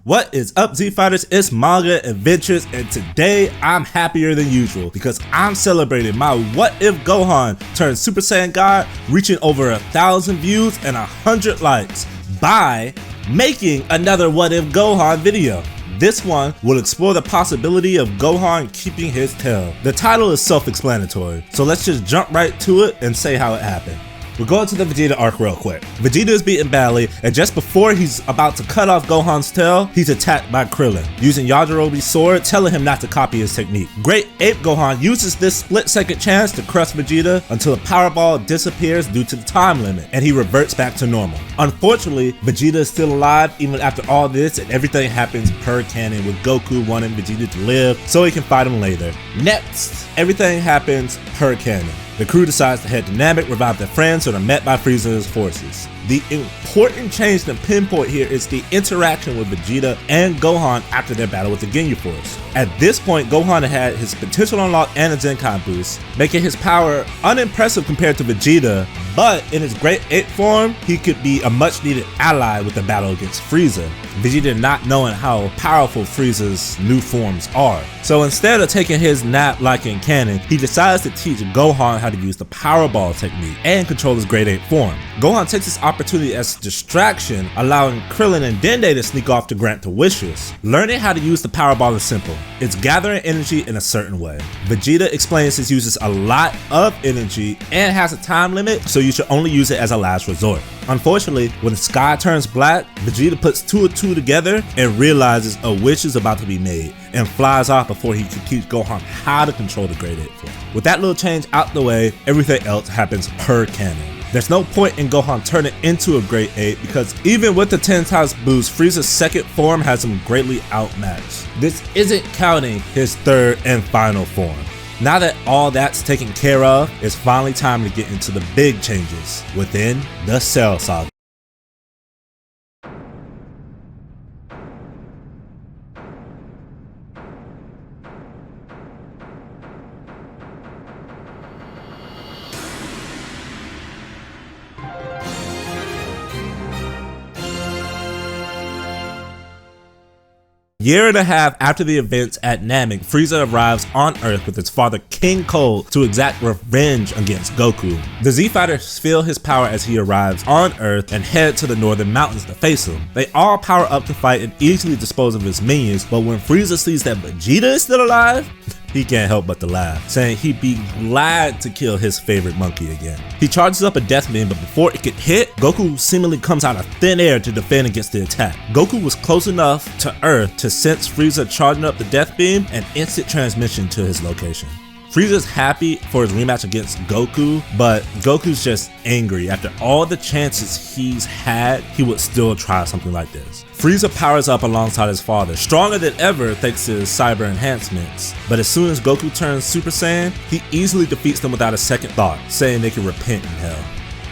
What is up, Z Fighters? It's Manga Adventures, and today I'm happier than usual because I'm celebrating my What If Gohan turned Super Saiyan God, reaching over 1,000 views and 100 likes by making another What If Gohan video. This one will explore the possibility of Gohan keeping his tail. The title is self-explanatory, so let's just jump right to it and say how it happened. We're going to the Vegeta arc real quick. Vegeta is beaten badly, and just before he's about to cut off Gohan's tail, he's attacked by Krillin, using Yajirobe's sword, telling him not to copy his technique. Great Ape Gohan uses this split-second chance to crush Vegeta until a power ball disappears due to the time limit, and he reverts back to normal. Unfortunately, Vegeta is still alive even after all this, and everything happens per canon, with Goku wanting Vegeta to live so he can fight him later. Next, everything happens per canon. The crew decides to head to Namek, revive their friends, so they're met by Frieza's forces. The important change to pinpoint here is the interaction with Vegeta and Gohan after their battle with the Ginyu Force. At this point, Gohan had his potential unlocked and a Zenkai boost, making his power unimpressive compared to Vegeta, but in his Great Ape form, he could be a much needed ally with the battle against Frieza, Vegeta not knowing how powerful Frieza's new forms are. So instead of taking his nap like in canon, he decides to teach Gohan how to use the Power Ball technique and control his Great Ape form. Gohan takes this opportunity as a distraction, allowing Krillin and Dende to sneak off to grant the wishes. Learning how to use the Power Ball is simple. It's gathering energy in a certain way. Vegeta explains this uses a lot of energy and has a time limit, so you should only use it as a last resort. Unfortunately, when the sky turns black, Vegeta puts two and two together and realizes a wish is about to be made and flies off before he can teach Gohan how to control the Great Ape form. With that little change out the way, everything else happens per canon. There's no point in Gohan turning into a Great Ape because even with the 10 times boost, Frieza's second form has him greatly outmatched. This isn't counting his third and final form. Now that all that's taken care of, it's finally time to get into the big changes within the Cell Saga. Year and a half after the events at Namek, Frieza arrives on Earth with his father King Cold to exact revenge against Goku. The Z Fighters feel his power as he arrives on Earth and head to the northern mountains to face him. They all power up to fight and easily dispose of his minions, but when Frieza sees that Vegeta is still alive, he can't help but to laugh, saying he'd be glad to kill his favorite monkey again. He charges up a death beam, but before it could hit, Goku seemingly comes out of thin air to defend against the attack. Goku was close enough to Earth to sense Frieza charging up the death beam and instant transmission to his location. Frieza's happy for his rematch against Goku, but Goku's just angry. After all the chances he's had, he would still try something like this. Frieza powers up alongside his father, stronger than ever thanks to his cyber enhancements. But as soon as Goku turns Super Saiyan, he easily defeats them without a second thought, saying they can repent in hell.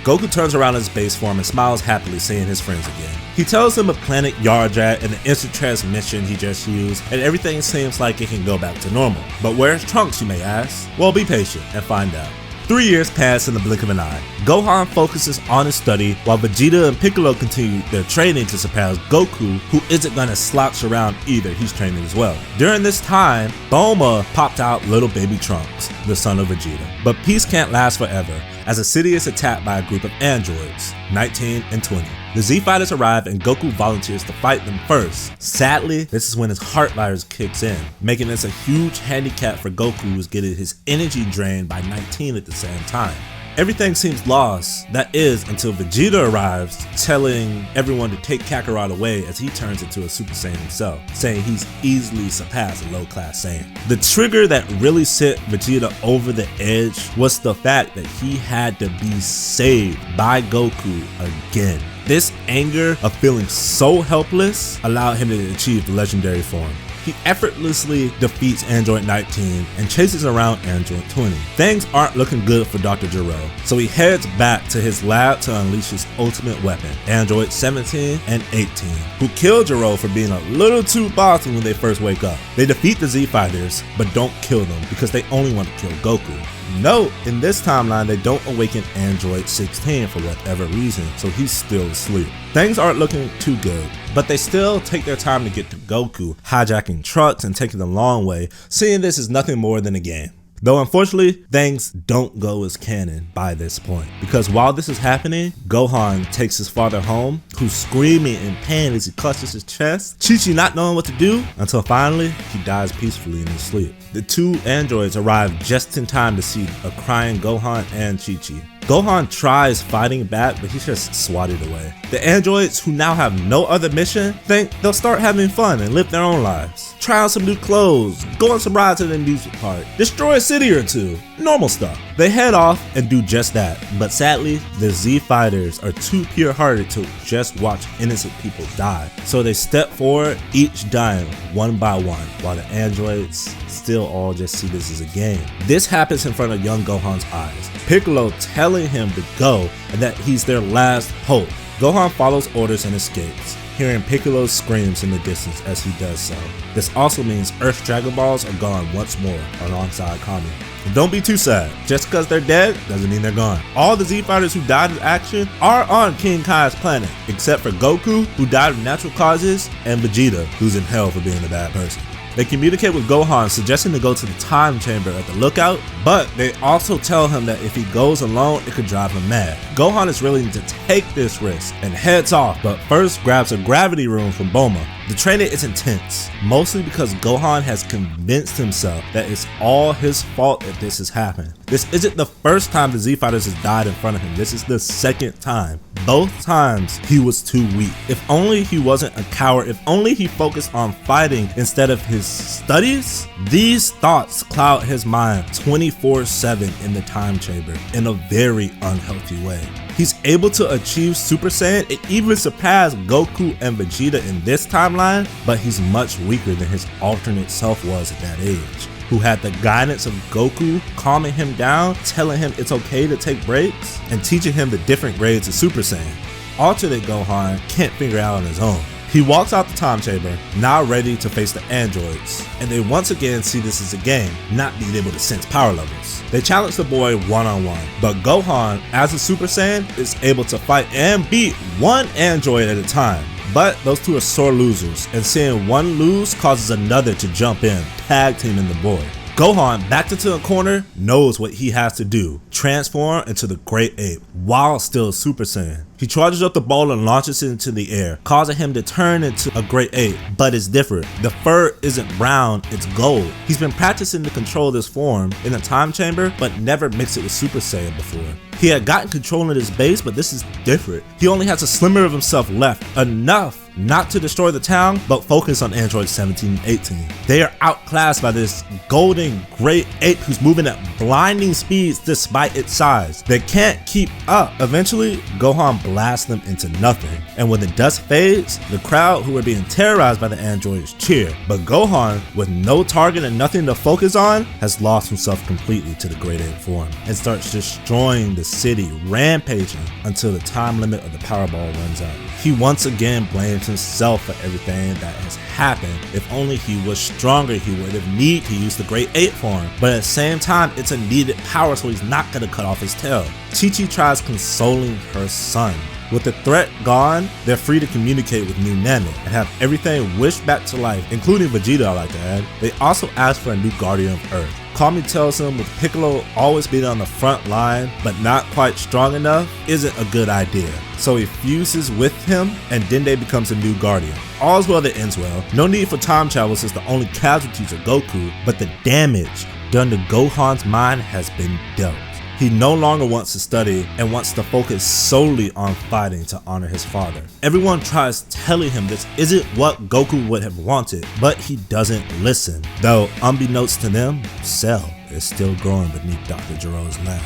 Goku turns around his base form and smiles happily, seeing his friends again. He tells them of Planet Yardrat and the instant transmission he just used, and everything seems like it can go back to normal. But where's Trunks, you may ask? Well, be patient and find out. 3 years pass in the blink of an eye. Gohan focuses on his study while Vegeta and Piccolo continue their training to surpass Goku, who isn't gonna slouch around either, he's training as well. During this time, Bulma popped out little baby Trunks, the son of Vegeta. But peace can't last forever, as a city is attacked by a group of androids, 19 and 20. The Z Fighters arrive and Goku volunteers to fight them first. Sadly, this is when his heart virus kicks in, making this a huge handicap for Goku, who's getting his energy drained by 19 at the same time. Everything seems lost, that is, until Vegeta arrives, telling everyone to take Kakarot away as he turns into a Super Saiyan himself, saying he's easily surpassed a low-class Saiyan. The trigger that really sent Vegeta over the edge was the fact that he had to be saved by Goku again. This anger of feeling so helpless allowed him to achieve the legendary form. He effortlessly defeats Android 19 and chases around Android 20. Things aren't looking good for Dr. Gero, so he heads back to his lab to unleash his ultimate weapon, Android 17 and 18, who kill Gero for being a little too bossy when they first wake up. They defeat the Z Fighters, but don't kill them because they only want to kill Goku. Note, in this timeline, they don't awaken Android 16 for whatever reason, so he's still asleep. Things aren't looking too good, but they still take their time to get to Goku, hijacking trucks and taking the long way, seeing this as nothing more than a game. Though unfortunately, things don't go as canon by this point, because while this is happening, Gohan takes his father home, who's screaming in pain as he clutches his chest, Chi-Chi not knowing what to do, until finally, he dies peacefully in his sleep. The two androids arrive just in time to see a crying Gohan and Chi-Chi. Gohan tries fighting back, but he's just swatted away. The androids, who now have no other mission, think they'll start having fun and live their own lives. Try on some new clothes, go on some rides to the amusement park, destroy a city or two, normal stuff. They head off and do just that, but sadly, the Z fighters are too pure-hearted to just watch innocent people die. So they step forward, each dying one by one, while the androids still all just see this as a game. This happens in front of young Gohan's eyes, Piccolo telling him to go and that he's their last hope. Gohan follows orders and escapes, hearing Piccolo's screams in the distance as he does so. This also means Earth's Dragon Balls are gone once more alongside Kami. And don't be too sad, just because they're dead doesn't mean they're gone. All the Z fighters who died in action are on King Kai's planet, except for Goku, who died of natural causes, and Vegeta, who's in hell for being a bad person. They communicate with Gohan, suggesting to go to the time chamber at the lookout, but they also tell him that if he goes alone, it could drive him mad. Gohan is willing to take this risk and heads off, but first grabs a gravity room from Bulma. The training is intense, mostly because Gohan has convinced himself that it's all his fault that this has happened. This isn't the first time the Z Fighters has died in front of him, this is the second time. Both times he was too weak. If only he wasn't a coward, if only he focused on fighting instead of his studies. These thoughts cloud his mind 24/7 in the time chamber in a very unhealthy way. He's able to achieve Super Saiyan and even surpass Goku and Vegeta in this timeline, but he's much weaker than his alternate self was at that age, who had the guidance of Goku calming him down, telling him it's okay to take breaks, and teaching him the different grades of Super Saiyan. Alternate Gohan can't figure out on his own. He walks out the time chamber, now ready to face the androids, and they once again see this as a game, not being able to sense power levels. They challenge the boy one-on-one, but Gohan, as a Super Saiyan, is able to fight and beat one android at a time. But those two are sore losers, and seeing one lose causes another to jump in, tag teaming the boy. Gohan, backed into a corner, knows what he has to do, transform into the Great Ape, while still Super Saiyan. He charges up the ball and launches it into the air, causing him to turn into a Great Ape, but it's different. The fur isn't brown, it's gold. He's been practicing to control this form in the time chamber, but never mixed it with Super Saiyan before. He had gotten control of his base, but this is different. He only has a slimmer of himself left, enough not to destroy the town, but focus on Android 17 and 18. They are outclassed by this golden Great Ape who's moving at blinding speeds despite its size. They can't keep up. Eventually, Gohan blasts them into nothing, and when the dust fades, the crowd who are being terrorized by the androids cheer. But Gohan, with no target and nothing to focus on, has lost himself completely to the Great Ape form and starts destroying the city, rampaging until the time limit of the Powerball runs out. He once again blames himself for everything that has happened. If only he was stronger, he would have need to use the Great Ape form, but at the same time, it's a needed power, so he's not gonna cut off his tail. Chi-Chi tries consoling her son. With the threat gone, they're free to communicate with new Namek and have everything wished back to life, including Vegeta, I like to add. They also ask for a new Guardian of Earth. Kami tells him with Piccolo always being on the front line, but not quite strong enough, isn't a good idea. So he fuses with him, and Dende becomes a new Guardian. All's well that ends well. No need for time travel since the only casualties are Goku, but the damage done to Gohan's mind has been dealt. He no longer wants to study and wants to focus solely on fighting to honor his father. Everyone tries telling him this isn't what Goku would have wanted, but he doesn't listen. Though, unbeknownst to them, Cell is still growing beneath Dr. Gero's lab.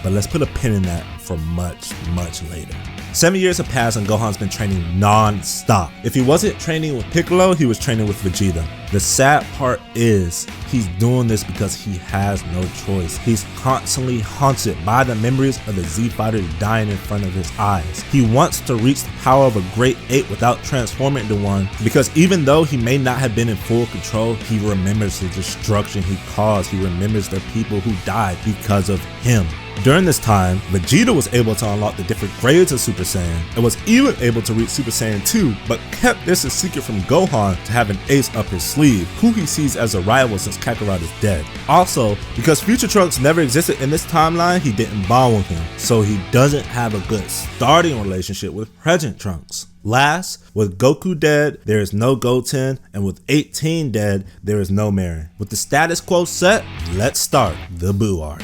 But let's put a pin in that for much, much later. 7 years have passed and Gohan's been training non-stop. If he wasn't training with Piccolo, he was training with Vegeta. The sad part is, he's doing this because he has no choice. He's constantly haunted by the memories of the Z Fighters dying in front of his eyes. He wants to reach the power of a great ape without transforming into one, because even though he may not have been in full control, he remembers the destruction he caused. He remembers the people who died because of him. During this time, Vegeta was able to unlock the different grades of Super Saiyan and was even able to reach Super Saiyan 2, but kept this a secret from Gohan to have an ace up his sleeve, who he sees as a rival since Kakarot is dead. Also, because Future Trunks never existed in this timeline, he didn't bond with him, so he doesn't have a good starting relationship with present Trunks. Last, with Goku dead, there is no Goten, and with 18 dead, there is no Marin. With the status quo set, let's start the Buu arc.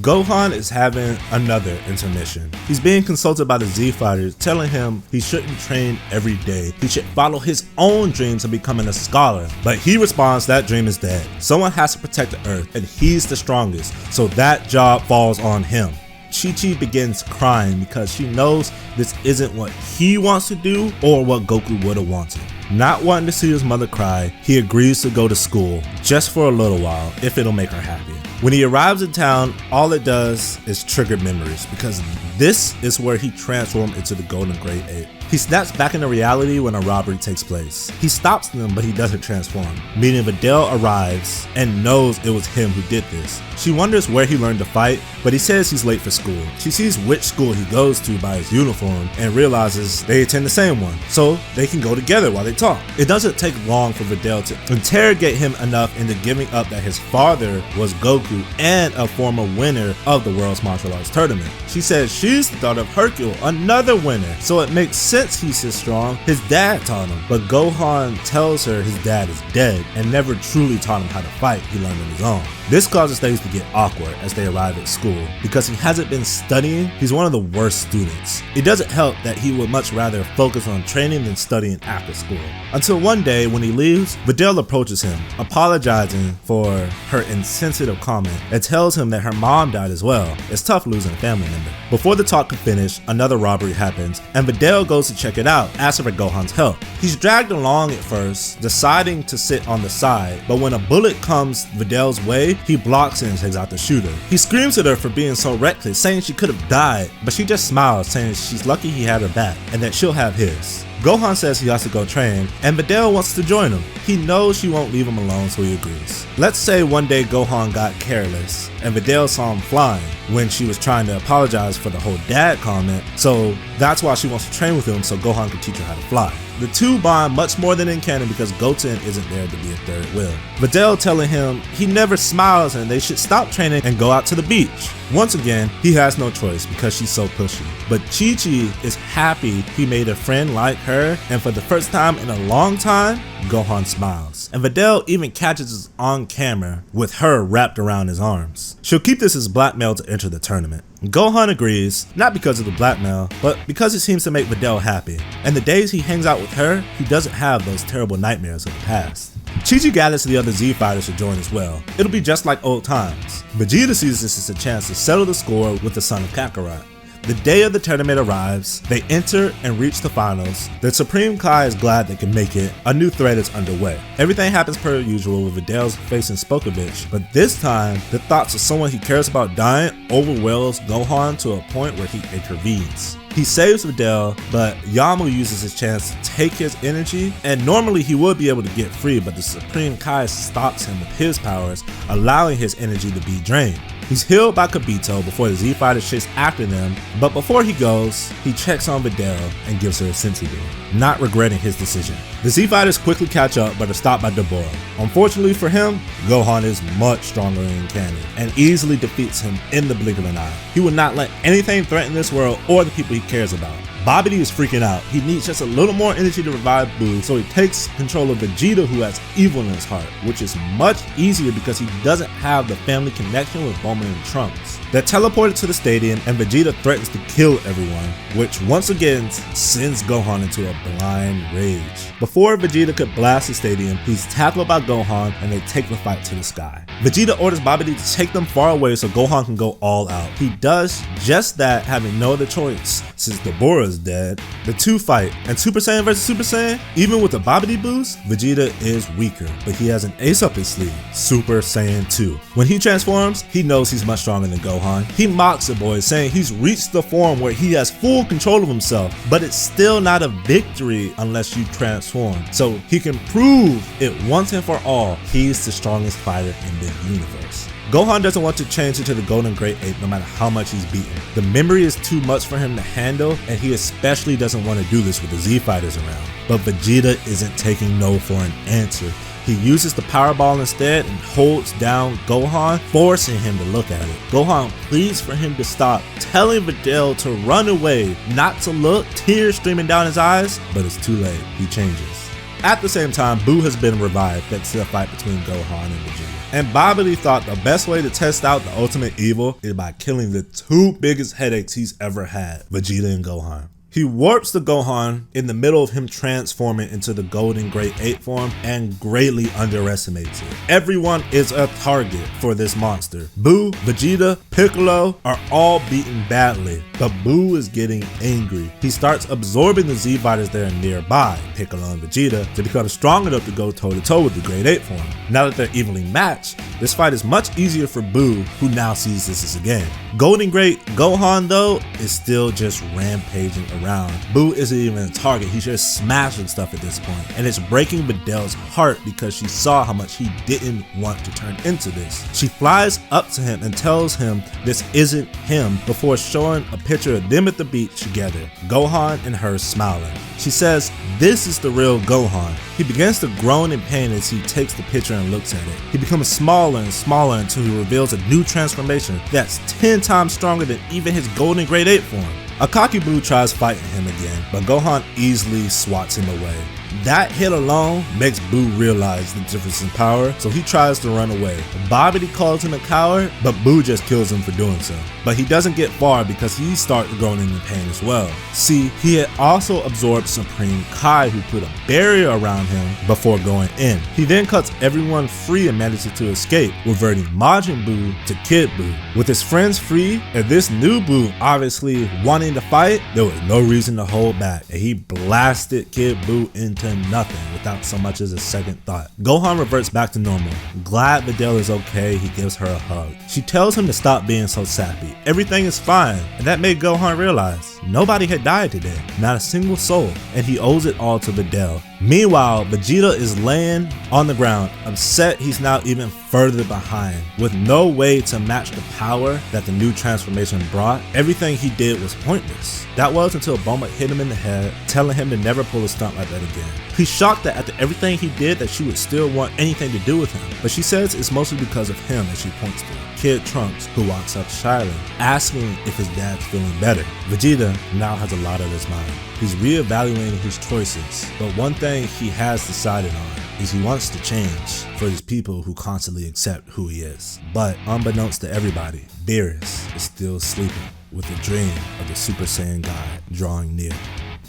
Gohan is having another intermission. He's being consulted by the Z Fighters, telling him he shouldn't train every day. He should follow his own dreams of becoming a scholar. But he responds that dream is dead. Someone has to protect the Earth, and he's the strongest, so that job falls on him. Chi-Chi begins crying because she knows this isn't what he wants to do or what Goku would have wanted. Not wanting to see his mother cry, he agrees to go to school just for a little while if it'll make her happy. When he arrives in town, all it does is trigger memories, because this is where he transformed into the Golden Great Ape. He snaps back into reality when a robbery takes place. He stops them, but he doesn't transform, meaning Videl arrives and knows it was him who did this. She wonders where he learned to fight, but he says he's late for school. She sees which school he goes to by his uniform and realizes they attend the same one, so they can go together while they talk. It doesn't take long for Videl to interrogate him enough into giving up that his father was Goku and a former winner of the World's Martial Arts Tournament. She says she's the daughter of Hercule, another winner, so it makes sense he's so strong. His dad taught him, but Gohan tells her his dad is dead and never truly taught him how to fight. He learned on his own. This causes things to get awkward as they arrive at school. Because he hasn't been studying, he's one of the worst students. It doesn't help that he would much rather focus on training than studying after school. Until one day, when he leaves, Videl approaches him, apologizing for her insensitive comment, and tells him that her mom died as well. It's tough losing a family member. Before the talk can finish, another robbery happens, and Videl goes to check it out, asking for Gohan's help. He's dragged along at first, deciding to sit on the side, but when a bullet comes Videl's way, he blocks it and takes out the shooter. He screams at her for being so reckless, saying she could have died, but she just smiles, saying she's lucky he had her back and that she'll have his. Gohan says he has to go train, and Videl wants to join him. He knows she won't leave him alone, so he agrees. Let's say one day Gohan got careless, and Videl saw him flying when she was trying to apologize for the whole dad comment, so that's why she wants to train with him so Gohan can teach her how to fly. The two bond much more than in canon because Goten isn't there to be a third wheel. Videl telling him he never smiles and they should stop training and go out to the beach. Once again, he has no choice because she's so pushy. But Chi-Chi is happy he made a friend like her, and for the first time in a long time, Gohan smiles. And Videl even catches us on camera with her wrapped around his arms. She'll keep this as blackmail to enter the tournament. Gohan agrees, not because of the blackmail, but because it seems to make Videl happy. And the days he hangs out with her, he doesn't have those terrible nightmares of the past. Chi-Chi gathers the other Z Fighters to join as well. It'll be just like old times. Vegeta sees this as a chance to settle the score with the son of Kakarot. The day of the tournament arrives, they enter and reach the finals. The Supreme Kai is glad they can make it. A new thread is underway. Everything happens per usual with Videl's facing Spokovich, but this time, the thoughts of someone he cares about dying overwhelms Gohan to a point where he intervenes. He saves Videl, but Yamu uses his chance to take his energy, and normally he would be able to get free, but the Supreme Kai stops him with his powers, allowing his energy to be drained. He's healed by Kibito before the Z Fighters chase after them, but before he goes, he checks on Videl and gives her a senzu bean, not regretting his decision. The Z Fighters quickly catch up but are stopped by Deborah. Unfortunately for him, Gohan is much stronger in canon and easily defeats him in the blink of an eye. He would not let anything threaten this world or the people he cares about. Babidi is freaking out. He needs just a little more energy to revive Buu, so he takes control of Vegeta, who has evil in his heart, which is much easier because he doesn't have the family connection with Bulma and Trunks. They're teleported to the stadium and Vegeta threatens to kill everyone, which once again sends Gohan into a blind rage. Before Vegeta could blast the stadium, he's tackled by Gohan and they take the fight to the sky. Vegeta orders Babidi to take them far away so Gohan can go all out. He does just that, having no other choice since Dabura is dead. The two fight, and Super Saiyan vs Super Saiyan, even with the Babidi boost, Vegeta is weaker, but he has an ace up his sleeve, Super Saiyan 2. When he transforms, he knows he's much stronger than Gohan. He mocks the boy, saying he's reached the form where he has full control of himself, but it's still not a victory unless you transform. So he can prove it once and for all, he's the strongest fighter in the universe. Gohan doesn't want to change into the Golden Great Ape no matter how much he's beaten. The memory is too much for him to handle, and he especially doesn't want to do this with the Z Fighters around. But Vegeta isn't taking no for an answer. He uses the Power Ball instead and holds down Gohan, forcing him to look at it. Gohan pleads for him to stop, telling Videl to run away, not to look, tears streaming down his eyes, but it's too late. He changes. At the same time, Buu has been revived thanks to the fight between Gohan and Vegeta. And Babidi thought the best way to test out the ultimate evil is by killing the two biggest headaches he's ever had, Vegeta and Gohan. He warps the Gohan in the middle of him transforming into the Golden Great Ape form and greatly underestimates it. Everyone is a target for this monster. Buu, Vegeta, Piccolo are all beaten badly, but Buu is getting angry. He starts absorbing the Z Fighters that are nearby, Piccolo and Vegeta, to become strong enough to go toe to toe with the Great Ape form. Now that they're evenly matched, this fight is much easier for Buu, who now sees this as a game. Golden Great Gohan though is still just rampaging around. Buu isn't even a target, he's just smashing stuff at this point, and it's breaking Videl's heart because she saw how much he didn't want to turn into this. She flies up to him and tells him this isn't him before showing a picture of them at the beach together, Gohan and her smiling. She says this is the real Gohan. He begins to groan in pain as he takes the picture and looks at it. He becomes smaller and smaller until he reveals a new transformation that's 10 times stronger than even his Golden Great Ape form. Akaki Buu tries fighting him again, but Gohan easily swats him away. That hit alone makes Buu realize the difference in power, so he tries to run away. Babidi calls him a coward, but Buu just kills him for doing so. But he doesn't get far because he starts groaning in pain as well. See, he had also absorbed Supreme Kai, who put a barrier around him before going in. He then cuts everyone free and manages to escape, reverting Majin Buu to Kid Buu. With his friends free and this new Buu obviously wanting to fight, there was no reason to hold back, and he blasted Kid Buu into nothing without so much as a second thought. Gohan reverts back to normal. Glad Videl is okay, he gives her a hug. She tells him to stop being so sappy. Everything is fine, and that made Gohan realize nobody had died today, not a single soul, and he owes it all to Videl. Meanwhile, Vegeta is laying on the ground, upset he's now even further behind. With no way to match the power that the new transformation brought, everything he did was pointless. That was until Bulma hit him in the head, telling him to never pull a stunt like that again. He's shocked that after everything he did that she would still want anything to do with him, but she says it's mostly because of him as she points to Kid Trunks, who walks up shyly, asking if his dad's feeling better. Vegeta now has a lot on his mind. He's reevaluating his choices, but one thing he has decided on is he wants to change for his people who constantly accept who he is. But unbeknownst to everybody, Beerus is still sleeping with the dream of the Super Saiyan God drawing near.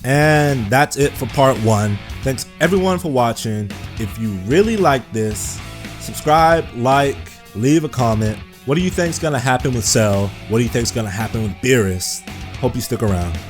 And that's it for part 1. Thanks everyone for watching. If you really like this, subscribe, like, leave a comment. What do you think is going to happen with Cell? What do you think is going to happen with Beerus? Hope you stick around.